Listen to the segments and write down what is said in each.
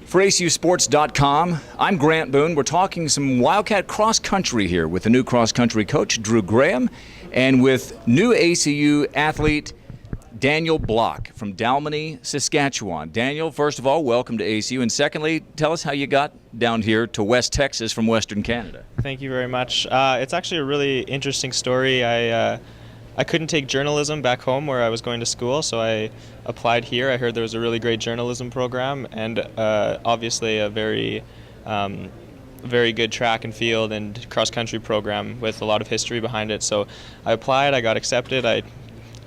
For ACUsports.com, I'm Grant Boone. We're talking some Wildcat cross country here with the new cross country coach, Drew Graham, and with new ACU athlete, Daniel Block from Dalmeny, Saskatchewan. Daniel, first of all, welcome to ACU. And secondly, tell us how you got down here to West Texas from Western Canada. Thank you very much. It's actually a really interesting story. I couldn't take journalism back home where I was going to school, so I applied here. I heard there was a really great journalism program and obviously a very good track and field and cross-country program with a lot of history behind it. So I applied, I got accepted. I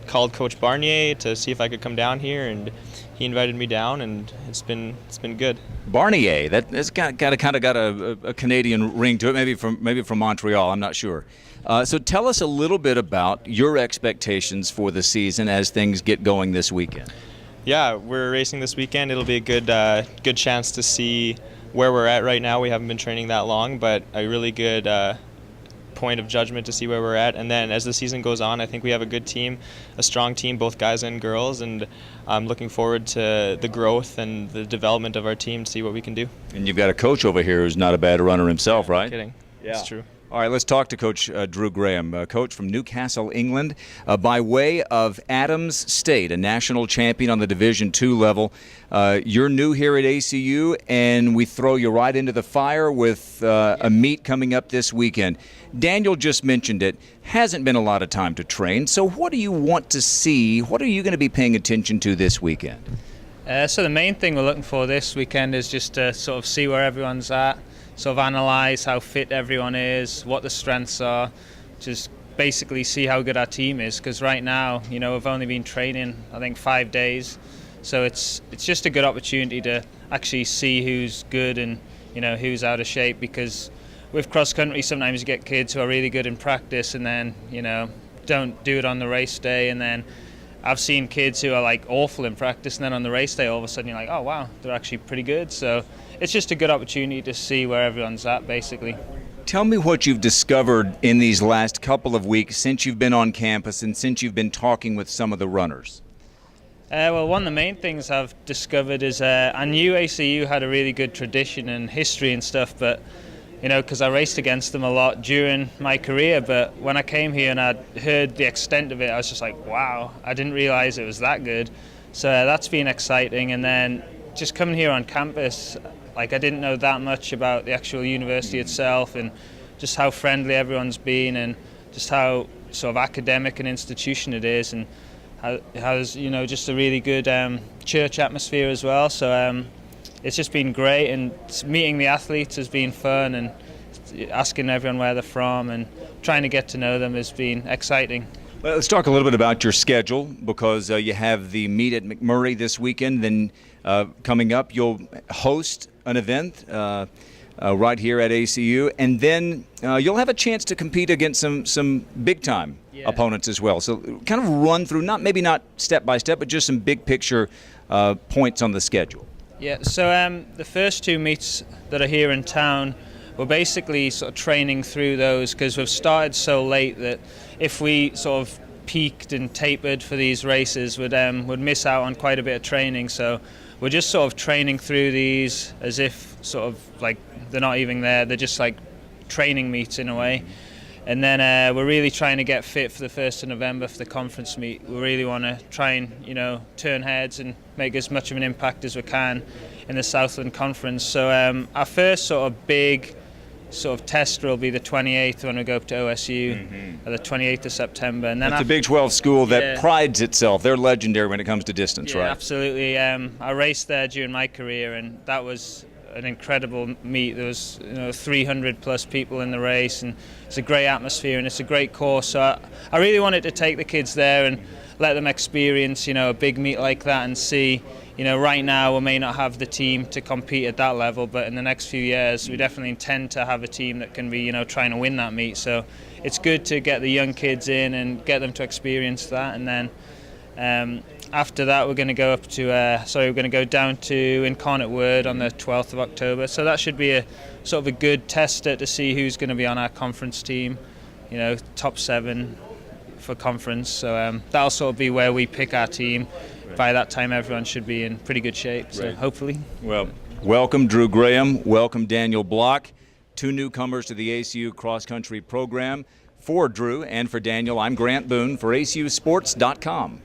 called Coach Barnier to see if I could come down here, and he invited me down, and it's been good. Barnier, that's got a Canadian ring to it, maybe from Montreal, I'm not sure. So tell us a little bit about your expectations for the season as things get going this weekend. Yeah, we're racing this weekend. It'll be a good chance to see where we're at right now. We haven't been training that long, but a really good point of judgment to see where we're at. And then as the season goes on, I think we have a good team, a strong team, both guys and girls, and I'm looking forward to the growth and the development of our team to see what we can do. And you've got a coach over here who's not a bad runner himself, right? No kidding. Yeah. It's true. All right, let's talk to Coach Drew Graham, coach from Newcastle, England, by way of Adams State, a national champion on the Division II level. You're new here at ACU, and we throw you right into the fire with a meet coming up this weekend. Daniel just mentioned it. Hasn't been a lot of time to train, so what do you want to see? What are you going to be paying attention to this weekend? So the main thing we're looking for this weekend is just to sort of see where everyone's at, sort of analyse how fit everyone is, what the strengths are, just basically see how good our team is, because right now, you know, we've only been training, I think, 5 days, so it's just a good opportunity to actually see who's good and, you know, who's out of shape, because with cross country sometimes you get kids who are really good in practice and then, you know, don't do it on the race day, and then I've seen kids who are like awful in practice, and then on the race day all of a sudden you're like, oh wow, they're actually pretty good. So it's just a good opportunity to see where everyone's at, basically. Tell me what you've discovered in these last couple of weeks since you've been on campus and since you've been talking with some of the runners. Well, one of the main things I've discovered is I knew ACU had a really good tradition and history and stuff, but you know, because I raced against them a lot during my career, but when I came here and I'd heard the extent of it, I was just like, wow, I didn't realize it was that good. So that's been exciting. And then just coming here on campus, like I didn't know that much about the actual university itself, and just how friendly everyone's been, and just how sort of academic an institution it is, and how it has, you know, just a really good church atmosphere as well. So it's just been great, and meeting the athletes has been fun, and asking everyone where they're from and trying to get to know them has been exciting. Well, let's talk a little bit about your schedule, because you have the meet at McMurray this weekend. Then coming up, you'll host an event right here at ACU, and then you'll have a chance to compete against some big-time opponents as well. So kind of run through, maybe not step by step, but just some big picture points on the schedule. Yeah, so the first two meets that are here in town, we're basically sort of training through those, because we've started so late that if we sort of peaked and tapered for these races, would miss out on quite a bit of training. So we're just sort of training through these as if sort of like they're not even there. They're just like training meets in a way. And then we're really trying to get fit for the 1st of November for the conference meet. We really want to try and, you know, turn heads and make as much of an impact as we can in the Southland Conference. So our first sort of big sort of test will be the 28th when we go up to OSU, the 28th of September. And then it's a Big 12 school that prides itself. They're legendary when it comes to distance, right? Absolutely. I raced there during my career, and that was an incredible meet. There was 300 plus people in the race, and it's a great atmosphere and it's a great course. So I really wanted to take the kids there and let them experience, a big meet like that, and see, right now we may not have the team to compete at that level, but in the next few years we definitely intend to have a team that can be, trying to win that meet. So it's good to get the young kids in and get them to experience that, and then after that we're going to go up to we're going to go down to Incarnate Word on the 12th of October. So that should be a sort of a good tester to see who's going to be on our conference team, top 7 for conference. So that'll sort of be where we pick our team. by that time everyone should be in pretty good shape. So Right. hopefully. Well, welcome Drew Graham, welcome Daniel Block, two newcomers to the ACU cross-country program. For Drew and for Daniel, I'm Grant Boone for ACUsports.com.